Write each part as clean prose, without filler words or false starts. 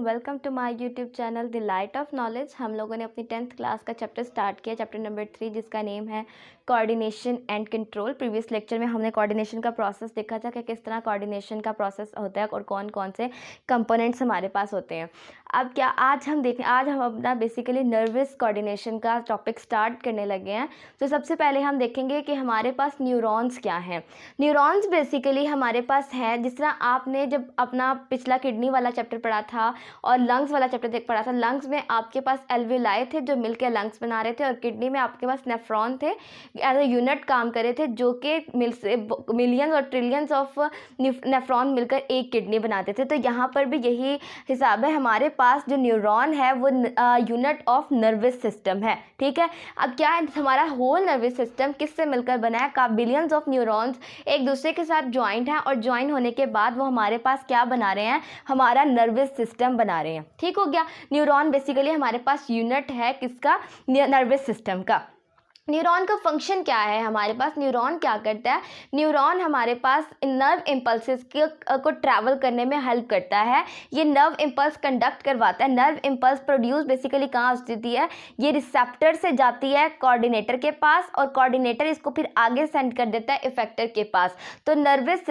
Welcome to my YouTube channel the light of knowledge. हम लोगों ने अपनी 10th क्लास का चैप्टर स्टार्ट किया, चैप्टर नंबर 3, जिसका नेम है coordination and control. Previous lecture में हमने कोऑर्डिनेशन का प्रोसेस देखा था कि किस तरह कोऑर्डिनेशन का प्रोसेस होता है और कौन कौन से कंपोनेंट्स हमारे पास होते हैं। अब क्या आज हम अपना बेसिकली नर्वस कोऑर्डिनेशन का टॉपिक स्टार्ट करने लगे हैं। तो सबसे पहले हम देखेंगे कि हमारे पास न्यूरॉन्स क्या हैं। न्यूरॉन्स बेसिकली हमारे पास हैं, जिस तरह आपने जब अपना पिछला किडनी वाला चैप्टर पढ़ा था और लंग्स वाला चैप्टर पढ़ा था, लंग्स में आपके पास एल्वियोलाई थे जो मिलकर लंग्स बना रहे थे, और किडनी में आपके पास नेफ्रॉन थे, एज ए यूनिट काम कर रहे थे, जो कि मिलियंस और ट्रिलियंस ऑफ नेफ्रॉन मिलकर एक किडनी बनाते थे। तो यहाँ पर भी यही हिसाब है, हमारे पास जो न्यूरॉन है वो यूनिट ऑफ नर्वस सिस्टम है। ठीक है, अब क्या है, हमारा होल नर्वस सिस्टम किससे मिलकर बना है? का बिलियंस ऑफ न्यूरॉन्स एक दूसरे के साथ ज्वाइंट हैं, और ज्वाइन होने के बाद वो हमारे पास क्या बना रहे हैं? हमारा नर्वस सिस्टम बना रहे हैं। ठीक हो गया। न्यूरॉन बेसिकली हमारे पास यूनिट है किसका? नर्वस सिस्टम का। न्यूरॉन का फंक्शन क्या है? हमारे पास न्यूरॉन क्या करता है? न्यूरॉन हमारे पास नर्व इम्पल्सेस को ट्रैवल करने में हेल्प करता है। ये नर्व इम्पल्स कंडक्ट करवाता है। नर्व इम्पल्स प्रोड्यूस बेसिकली कहाँ होती है? ये रिसेप्टर से जाती है कोऑर्डिनेटर के पास, और कोऑर्डिनेटर इसको फिर आगे सेंड कर देता है इफेक्टर के पास। तो नर्वस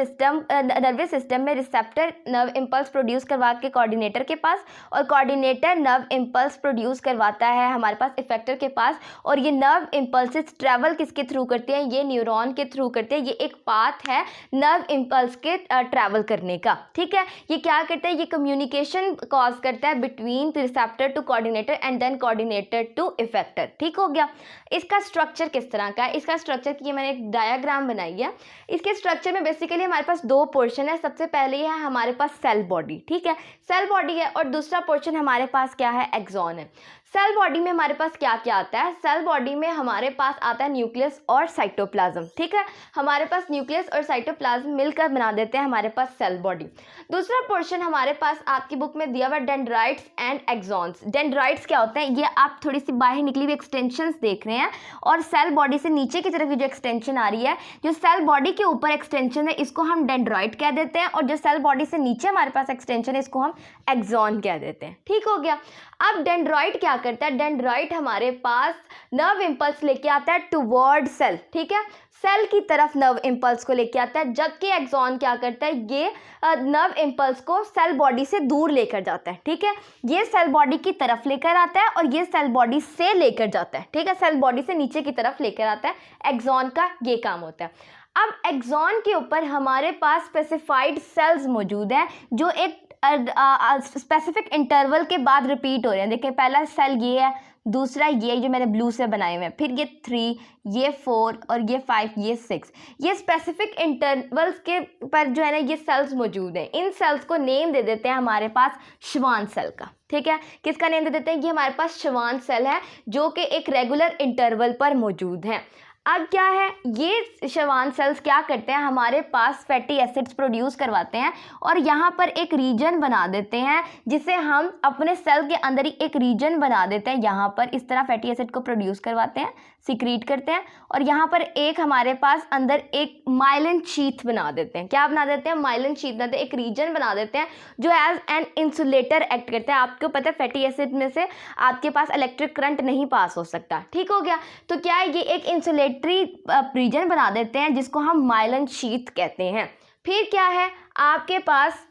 सिस्टम में रिसेप्टर नर्व इम्पल्स प्रोड्यूस करवा के कोऑर्डिनेटर के पास, और कोऑर्डिनेटर नर्व इम्पल्स प्रोड्यूस करवाता है हमारे पास इफेक्टर के पास। और ये नर्व इम्पल्स ट्रैवल किसके थ्रू करते हैं? ये न्यूरॉन के थ्रू करते हैं। ये एक पाथ है नर्व इम्पल्स के ट्रैवल करने का। ठीक है, ये क्या करता है? ये कम्युनिकेशन कॉज करता है between receptor to coordinator and then coordinator to effector. ठीक हो गया। इसका स्ट्रक्चर किस तरह का है? इसका स्ट्रक्चर की मैंने एक डायग्राम बनाई है। इसके स्ट्रक्चर में बेसिकली हमारे पास दो पोर्शन है। सबसे पहले है हमारे पास सेल बॉडी। ठीक है, सेल बॉडी है, और दूसरा पोर्शन हमारे पास क्या है? एक्सॉन है। सेल बॉडी में हमारे पास क्या क्या आता है? सेल बॉडी में हमारे पास आता है न्यूक्लियस और साइटोप्लाज्म। ठीक है, हमारे पास न्यूक्लियस और साइटोप्लाज्म मिलकर बना देते हैं हमारे पास सेल बॉडी। दूसरा पोर्शन हमारे पास आपकी बुक में दिया हुआ डेंड्राइट्स एंड एक्सॉन्स। डेंड्राइट्स क्या होते हैं? ये आप थोड़ी सी बाहर निकली हुई एक्सटेंशंस देख रहे हैं, और सेल बॉडी से नीचे की तरफ जो एक्सटेंशन आ रही है, जो सेल बॉडी के ऊपर एक्सटेंशन है, इसको हम डेंड्राइट कह देते हैं, और जो सेल बॉडी से नीचे हमारे पास एक्सटेंशन है, इसको हम एक्सॉन कह देते हैं। ठीक हो गया। अब डेंड्राइट क्या करता है? डेंड्राइट हमारे पास नर्व इम्पल्स लेके आता है टुवर्ड सेल। ठीक है, सेल की तरफ नर्व इम्पल्स को लेके आता है, जबकि एक्सॉन क्या करता है? ये नर्व इम्पल्स को सेल बॉडी से दूर लेकर जाता है। ठीक है, ये सेल बॉडी की तरफ लेकर आता है, और ये सेल बॉडी से लेकर जाता है। ठीक है, सेल बॉडी से नीचे की तरफ लेकर आता है। एक्सॉन का ये काम होता है। अब एक्सॉन के ऊपर हमारे पास स्पेसिफाइड सेल्स मौजूद हैं, जो एक स्पेसिफिक इंटरवल के बाद रिपीट हो रहे हैं। देखिए, पहला सेल ये है, दूसरा ये जो मैंने ब्लू से बनाए हुए हैं, फिर ये 3, ये 4, और ये 5, ये 6। ये स्पेसिफिक इंटरवल्स के पर जो है ना, ये सेल्स मौजूद हैं। इन सेल्स को नेम दे देते हैं हमारे पास श्वान सेल का। ठीक है, किसका नेम दे देते हैं? ये हमारे पास श्वान सेल है, जो कि एक रेगुलर इंटरवल पर मौजूद है। अब क्या है, ये श्वान सेल्स क्या करते हैं? हमारे पास फैटी एसिड्स प्रोड्यूस करवाते हैं, और यहाँ पर एक रीजन बना देते हैं, जिसे हम अपने सेल के अंदर ही एक रीजन बना देते हैं। यहाँ पर इस तरह फैटी एसिड को प्रोड्यूस करवाते हैं, सिक्रीट करते हैं, और यहाँ पर एक हमारे पास अंदर एक माइलिन शीथ बना देते हैं। क्या बना देते हैं? माइलिन शीथ बनाते हैं, एक रीजन बना देते हैं जो एज एन इंसुलेटर एक्ट करता है। आपको पता है फैटी एसिड में से आपके पास इलेक्ट्रिक करंट नहीं पास हो सकता। ठीक हो गया। तो क्या है, ये एक इंसुलेटरी रीजन बना देते हैं, जिसको हम माइलिन शीथ कहते हैं। फिर क्या है आपके पास?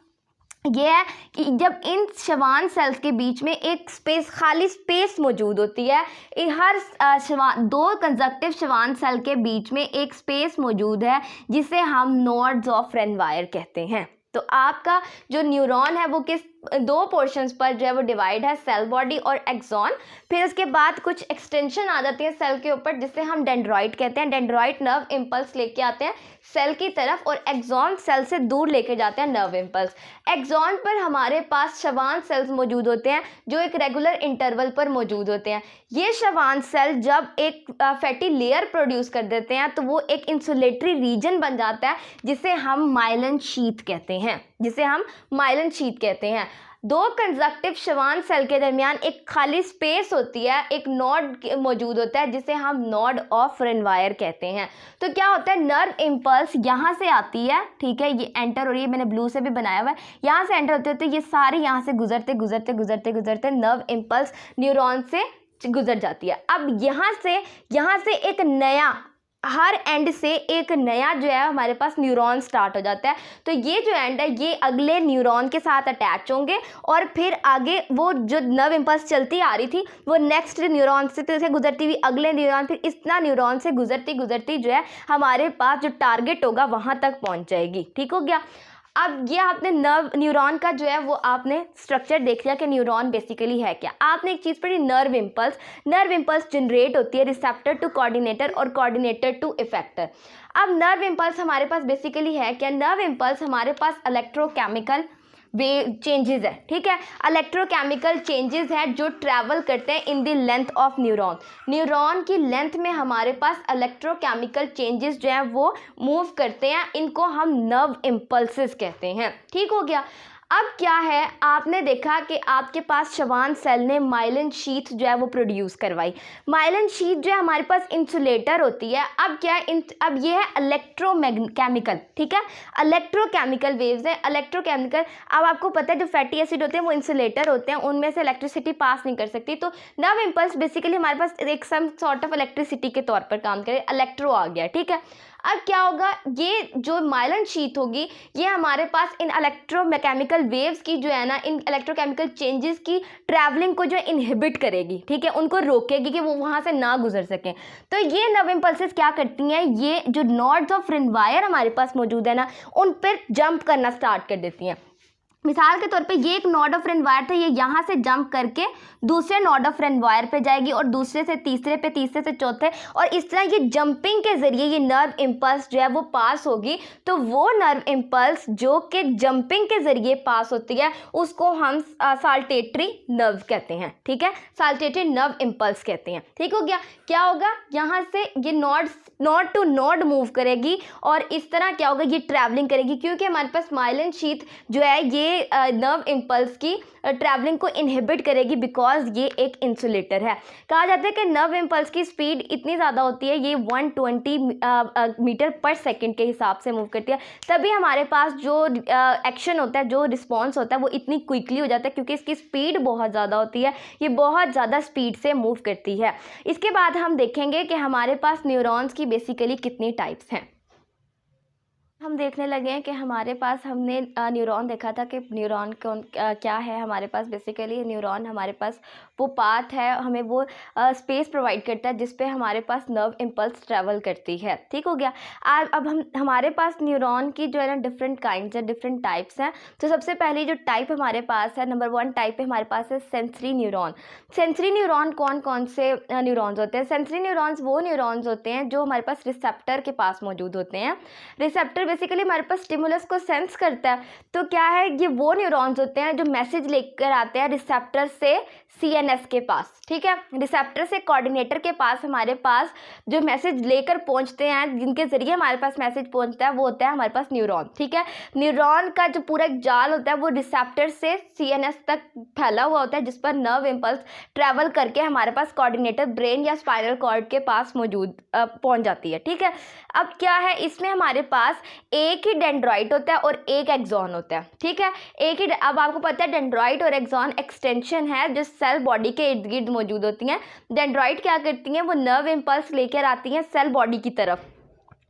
ये है कि जब इन श्वान सेल्स के बीच में एक खाली स्पेस मौजूद होती है, हर दो कंजक्टिव श्वान सेल के बीच में एक स्पेस मौजूद है, जिसे हम नोड्स ऑफ रेनवायर कहते हैं। तो आपका जो न्यूरॉन है वो किस दो पोर्शंस पर जो है वो डिवाइड है, सेल बॉडी और एक्सॉन। फिर उसके बाद कुछ एक्सटेंशन आ जाती है सेल के ऊपर, जिसे हम डेंड्राइट कहते हैं। डेंड्राइट नर्व इम्पल्स लेके आते हैं सेल की तरफ, और एक्सॉन सेल से दूर लेके जाते हैं नर्व इम्पल्स। एक्सॉन पर हमारे पास श्वान सेल्स मौजूद होते हैं, जो एक रेगुलर इंटरवल पर मौजूद होते हैं। ये श्वान सेल जब एक फैटी लेयर प्रोड्यूस कर देते हैं, तो वो एक इंसुलेटरी रीजन बन जाता है, जिसे हम माइलिन शीथ कहते हैं। दो कंजक्टिव श्वान सेल के दरमियान एक खाली स्पेस होती है, एक नोड मौजूद होता है जिसे हम नोड ऑफ रेनवायर कहते हैं। तो क्या होता है, नर्व इम्पल्स यहाँ से आती है, ठीक है, ये एंटर हो रही है, मैंने ब्लू से भी बनाया हुआ है, यहाँ से एंटर होते होते ये सारे यहाँ से गुजरते गुजरते गुजरते गुजरते नर्व इम्पल्स न्यूरॉन से गुजर जाती है। अब यहाँ से एक नया, हर एंड से एक नया जो है हमारे पास न्यूरॉन स्टार्ट हो जाता है। तो ये जो एंड है ये अगले न्यूरॉन के साथ अटैच होंगे और फिर आगे वो जो नर्व इम्पल्स चलती आ रही थी वो नेक्स्ट न्यूरॉन से गुजरती हुई अगले न्यूरॉन, फिर इतना न्यूरॉन से गुजरती गुजरती जो है हमारे पास जो टारगेट होगा वहाँ तक पहुँच जाएगी। ठीक हो गया। अब ये आपने न्यूरॉन का जो है वो आपने स्ट्रक्चर देख लिया कि न्यूरॉन बेसिकली है क्या। आपने एक चीज़ पढ़ी, नर्व इम्पल्स जनरेट होती है रिसेप्टर टू कोऑर्डिनेटर और कोऑर्डिनेटर टू इफेक्टर। अब नर्व इम्पल्स हमारे पास बेसिकली है क्या, नर्व इम्पल्स हमारे पास इलेक्ट्रोकेमिकल वे चेंजेस है, ठीक है, इलेक्ट्रोकेमिकल चेंजेस है जो ट्रैवल करते हैं in the length of neuron की लेंथ में हमारे पास इलेक्ट्रोकेमिकल चेंजेस जो है वो मूव करते हैं, इनको हम नर्व इम्पल्सेस कहते हैं। ठीक हो गया। अब क्या है, आपने देखा कि आपके पास श्वान सेल ने माइलिन शीथ जो है वो प्रोड्यूस करवाई। माइलिन शीथ जो है हमारे पास इंसुलेटर होती है। अब क्या है, अब ये है इलेक्ट्रोकेमिकल, ठीक है, इलेक्ट्रोकेमिकल वेव्स है, इलेक्ट्रोकेमिकल। अब आपको पता है जो फैटी एसिड होते हैं वो इंसुलेटर होते हैं, उनमें से इलेक्ट्रिसिटी पास नहीं कर सकती। तो नर्व इम्पल्स बेसिकली हमारे पास एक सम सॉर्ट ऑफ इलेक्ट्रिसिटी के तौर पर काम करे, इलेक्ट्रो आ गया, ठीक है। अब क्या होगा, ये जो माइलिन शीथ होगी ये हमारे पास इन इलेक्ट्रोकेमिकल वेव्स की जो है ना, इन इलेक्ट्रोकेमिकल चेंजेस की ट्रैवलिंग को जो इनहिबिट करेगी, ठीक है, उनको रोकेगी कि वो वहाँ से ना गुजर सकें। तो ये नर्व इम्पल्सेस क्या करती हैं, ये जो नोड्स ऑफ रेनवायर हमारे पास मौजूद है ना, उन पर जंप करना स्टार्ट कर देती हैं। मिसाल के तौर पे ये एक नोड ऑफ रेनवायर था, ये यहाँ से जंप करके दूसरे नोड ऑफ रेनवायर पे जाएगी और दूसरे से तीसरे पे, तीसरे से चौथे, और इस तरह ये जंपिंग के ज़रिए ये नर्व इम्पल्स जो है वो पास होगी। तो वो नर्व इम्पल्स जो कि जंपिंग के ज़रिए पास होती है उसको हम साल्टेटरी नर्व कहते हैं, ठीक है, साल्टेटरी नर्व इम्पल्स कहते हैं। ठीक हो गया। क्या होगा, यहाँ से ये नोड टू नोड मूव करेगी और इस तरह क्या होगा, ये ट्रैवलिंग करेगी, क्योंकि हमारे पास माइलिन शीथ जो है ये नर्व इम्पल्स की ट्रैवलिंग को इनहिबिट करेगी, बिकॉज ये एक इंसुलेटर है। कहा जाता है कि नर्व इम्पल्स की स्पीड इतनी ज़्यादा होती है, ये 120 मीटर पर सेकंड के हिसाब से मूव करती है, तभी हमारे पास जो एक्शन होता है, जो रिस्पॉन्स होता है वो इतनी क्विकली हो जाता है, क्योंकि इसकी स्पीड बहुत ज़्यादा होती है, ये बहुत ज़्यादा स्पीड से मूव करती है। इसके बाद हम देखेंगे कि हमारे पास न्यूरॉन्स की बेसिकली कितनी टाइप्स हैं। हम देखने लगे हैं कि हमारे पास, हमने न्यूरॉन देखा था कि न्यूरॉन क्या है हमारे पास। बेसिकली न्यूरॉन हमारे पास वो पाथ है, हमें वो स्पेस प्रोवाइड करता है जिस पे हमारे पास नर्व इम्पल्स ट्रैवल करती है। ठीक हो गया। अब हमारे पास न्यूरॉन की जो है ना डिफरेंट काइंड्स है, डिफरेंट टाइप्स हैं। तो सबसे पहली जो टाइप हमारे पास है, नंबर 1 टाइप पे हमारे पास है सेंसरी न्यूरॉन। सेंसरी न्यूरॉन कौन कौन से न्यूरॉन्स होते हैं? सेंसरी न्यूरॉन्स वो न्यूरॉन्स होते हैं जो हमारे पास रिसेप्टर के पास मौजूद होते हैं। रिसेप्टर बेसिकली हमारे पास स्टिमुलस को सेंस करता है। तो क्या है, ये वो न्यूरॉन्स होते हैं जो मैसेज लेकर आते हैं रिसेप्टर से CNS के पास। ठीक है, रिसेप्टर से कोऑर्डिनेटर के पास हमारे पास जो मैसेज लेकर पहुंचते हैं, जिनके ज़रिए हमारे पास मैसेज पहुंचता है, वो होता है हमारे पास न्यूरॉन। ठीक है, न्यूरॉन का जो पूरा जाल होता है वो रिसेप्टर से CNS तक फैला हुआ होता है, जिस पर नर्व इम्पल्स ट्रैवल करके हमारे पास कोऑर्डिनेटर ब्रेन या स्पाइनल कॉर्ड के पास मौजूद पहुंच जाती है। ठीक है, अब क्या है, इसमें हमारे पास एक ही डेंड्राइट होता है और एक एक्सॉन होता है। ठीक है, एक ही, अब आपको पता है डेंड्राइट और एक्सॉन एक्सटेंशन है जो सेल बॉडी के इर्द गिर्द मौजूद होती हैं। डेंड्राइट क्या करती हैं, वो नर्व इम्पल्स लेकर आती हैं सेल बॉडी की तरफ,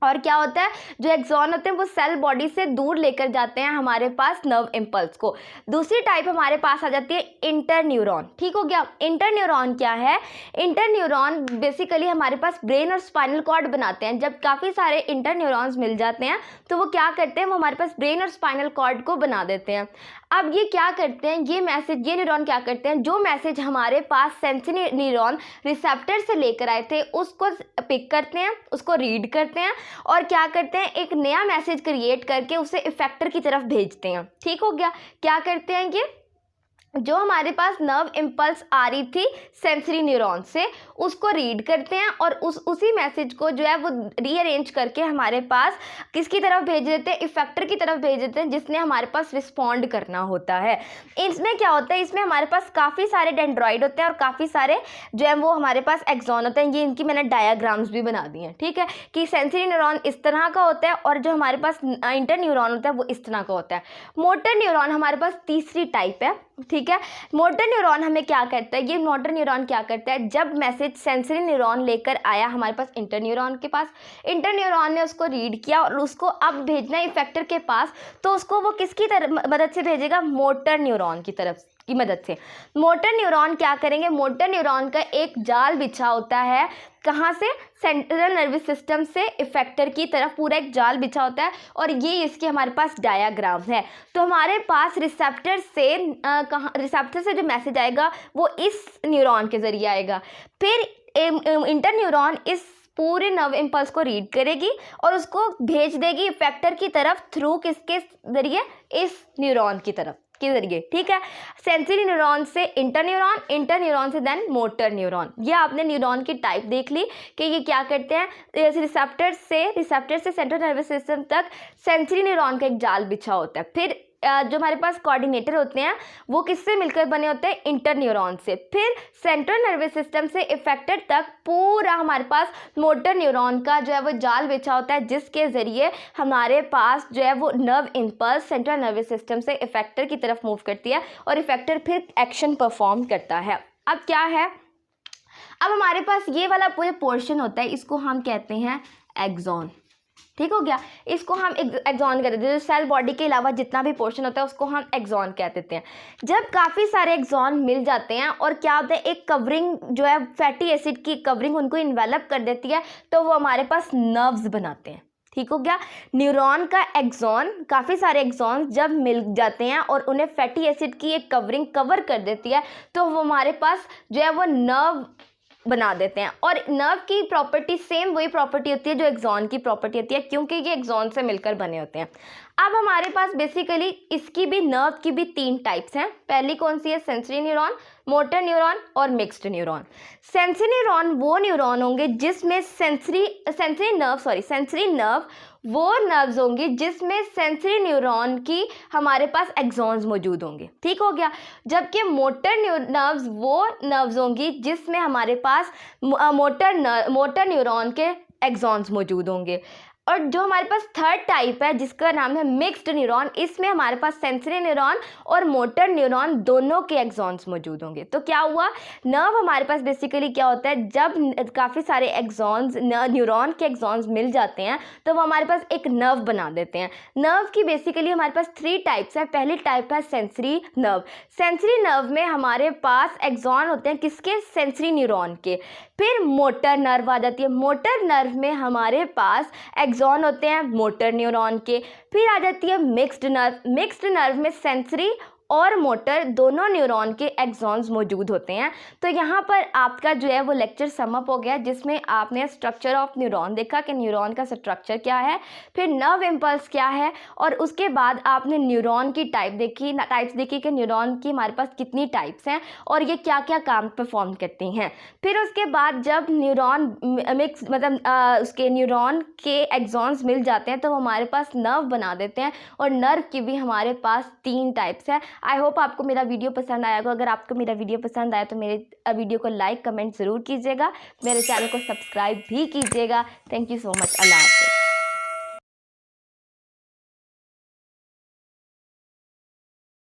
और क्या होता है, जो एक्सॉन होते हैं वो सेल बॉडी से दूर लेकर जाते हैं हमारे पास नर्व इम्पल्स को। दूसरी टाइप हमारे पास आ जाती है इंटरन्यूरॉन। ठीक हो गया। इंटरन्यूरॉन क्या है? इंटरन्यूरॉन बेसिकली हमारे पास ब्रेन और स्पाइनल कॉर्ड बनाते हैं। जब काफ़ी सारे इंटरन्यूरॉन्स मिल जाते हैं तो वो क्या करते हैं, वो हमारे पास ब्रेन और स्पाइनल कॉर्ड को बना देते हैं। अब ये क्या करते हैं, ये न्यूरॉन क्या करते हैं, जो मैसेज हमारे पास सेंसरी न्यूरॉन रिसेप्टर से लेकर आए थे उसको पिक करते हैं, उसको रीड करते हैं और क्या करते हैं, एक नया मैसेज क्रिएट करके उसे इफेक्टर की तरफ भेजते हैं। ठीक हो गया। क्या करते हैं, ये जो हमारे पास नर्व इम्पल्स आ रही थी सेंसरी न्यूरॉन से, उसको रीड करते हैं और उसी मैसेज को जो है वो रीअरेंज करके हमारे पास किसकी तरफ भेज देते हैं, इफेक्टर की तरफ भेज देते हैं, जिसने हमारे पास रिस्पॉन्ड करना होता है। इसमें क्या होता है, इसमें हमारे पास काफ़ी सारे डेंड्रॉइड होते हैं और काफ़ी सारे जो है वो हमारे पास एक्सॉन होते हैं। ये इनकी मैंने डायाग्राम्स भी बना दी हैं, ठीक है, कि सेंसरी न्यूरॉन इस तरह का होता है और जो हमारे पास इंटर न्यूरॉन होता है वो इस तरह का होता है। मोटर न्यूरॉन हमारे पास तीसरी टाइप है, ठीक है। मोटर न्यूरॉन हमें क्या करता है, ये मोटर न्यूरॉन क्या करता है, जब मैसेज सेंसरी न्यूरॉन लेकर आया हमारे पास इंटर न्यूरॉन के पास, इंटर न्यूरॉन ने उसको रीड किया और उसको अब भेजना है इफेक्टर के पास, तो उसको वो किसकी मदद से भेजेगा, मोटर न्यूरॉन की तरफ की मदद से। मोटर न्यूरॉन क्या करेंगे, मोटर न्यूरॉन का एक जाल बिछा होता है, कहाँ से, सेंट्रल नर्वस सिस्टम से इफेक्टर की तरफ पूरा एक जाल बिछा होता है और ये इसके हमारे पास डायाग्राम है। तो हमारे पास रिसेप्टर से जो मैसेज आएगा वो इस न्यूरॉन के ज़रिए आएगा, फिर इंटर न्यूरॉन इस पूरे नर्व इम्पल्स को रीड करेगी और उसको भेज देगी इफेक्टर की तरफ थ्रू किसके ज़रिए, इस न्यूरॉन की तरफ के जरिए, ठीक है। सेंसरी न्यूरॉन से इंटर न्यूरॉन से देन मोटर न्यूरॉन। ये आपने न्यूरॉन की टाइप देख ली कि ये क्या करते हैं, रिसेप्टर से सेंट्रल नर्वस सिस्टम तक सेंसरी न्यूरॉन का एक जाल बिछा होता है। फिर जो हमारे पास कोऑर्डिनेटर होते हैं वो किससे मिलकर बने होते हैं, इंटर न्यूरॉन से। फिर सेंट्रल नर्वस सिस्टम से इफेक्टर तक पूरा हमारे पास मोटर न्यूरॉन का जो है वो जाल बिछा होता है, जिसके ज़रिए हमारे पास जो है वो nerve impulse central nervous system से इफेक्टर की तरफ मूव करती है और इफेक्टर फिर एक्शन परफॉर्म करता है। अब क्या है, अब हमारे पास ये वाला पूरा पोर्शन होता है, इसको हम कहते हैं एक्सॉन, ठीक हो गया। इसको हम एक्सॉन कहते हैं, जो सेल बॉडी के अलावा जितना भी पोर्शन होता है उसको हम एक्सॉन कह देते हैं। जब काफ़ी सारे एक्सॉन मिल जाते हैं और क्या होता है, एक कवरिंग जो है फैटी एसिड की कवरिंग उनको इन्वेलप कर देती है, तो वो हमारे पास नर्व्स बनाते हैं, ठीक हो गया। न्यूरॉन का एक्सॉन, काफ़ी सारे एक्सॉन जब मिल जाते हैं और उन्हें फैटी एसिड की एक कवरिंग कवर कर देती है, तो वो हमारे पास जो है वो नर्व बना देते हैं। और नर्व की प्रॉपर्टी सेम वही प्रॉपर्टी होती है जो एक्सॉन की प्रॉपर्टी होती है, क्योंकि ये एक्सॉन से मिलकर बने होते हैं। अब हमारे पास बेसिकली इसकी भी नर्व की भी 3 टाइप्स हैं। पहली कौन सी है, सेंसरी न्यूरॉन, मोटर न्यूरॉन और मिक्स्ड न्यूरॉन। सेंसरी न्यूरॉन वो न्यूरॉन होंगे जिसमें सेंसरी नर्व वो नर्व्स होंगी जिसमें सेंसरी न्यूरॉन की हमारे पास एक्सॉन्स मौजूद होंगे, ठीक हो गया। जबकि मोटर नर्व्स वो नर्व्स होंगी जिसमें हमारे पास मोटर न्यूरॉन के एक्सॉन्स मौजूद होंगे। और जो हमारे पास थर्ड टाइप है जिसका नाम है मिक्स्ड न्यूरॉन, इसमें हमारे पास सेंसरी न्यूरॉन और मोटर न्यूरॉन दोनों के एक्सॉन्स मौजूद होंगे। तो क्या हुआ, नर्व हमारे पास बेसिकली क्या होता है, जब काफ़ी सारे एक्सॉन्स न्यूरॉन के एक्सॉन्स मिल जाते हैं तो वो हमारे पास एक नर्व बना देते हैं। नर्व की बेसिकली हमारे पास 3 टाइप्स हैं। पहली टाइप है सेंसरी नर्व। सेंसरी नर्व में हमारे पास एक्सॉन होते हैं किसके, सेंसरी न्यूरॉन के। फिर मोटर नर्व आ जाती है। मोटर नर्व में हमारे पास एक्सॉन होते हैं मोटर न्यूरॉन के। फिर आ जाती है मिक्स्ड नर्व। मिक्स्ड नर्व में सेंसरी और मोटर दोनों न्यूरॉन के एक्सॉन्स मौजूद होते हैं। तो यहाँ पर आपका जो है वो लेक्चर समअप हो गया, जिसमें आपने स्ट्रक्चर ऑफ न्यूरॉन देखा कि न्यूरॉन का स्ट्रक्चर क्या है, फिर नर्व इम्पल्स क्या है, और उसके बाद आपने न्यूरॉन की टाइप्स देखी कि न्यूरॉन की हमारे पास कितनी टाइप्स हैं और ये क्या क्या काम परफॉर्म करती हैं। फिर उसके बाद जब न्यूरॉन उसके न्यूरॉन के एक्सॉन्स मिल जाते हैं तो वो हमारे पास नर्व बना देते हैं, और नर्व की भी हमारे पास 3 टाइप्स हैं। आई होप आपको मेरा वीडियो पसंद आया होगा। अगर आपको मेरा वीडियो पसंद आया तो मेरे वीडियो को लाइक कमेंट ज़रूर कीजिएगा, मेरे चैनल को सब्सक्राइब भी कीजिएगा। Thank you so much. अल्लाह हाफ़िज़।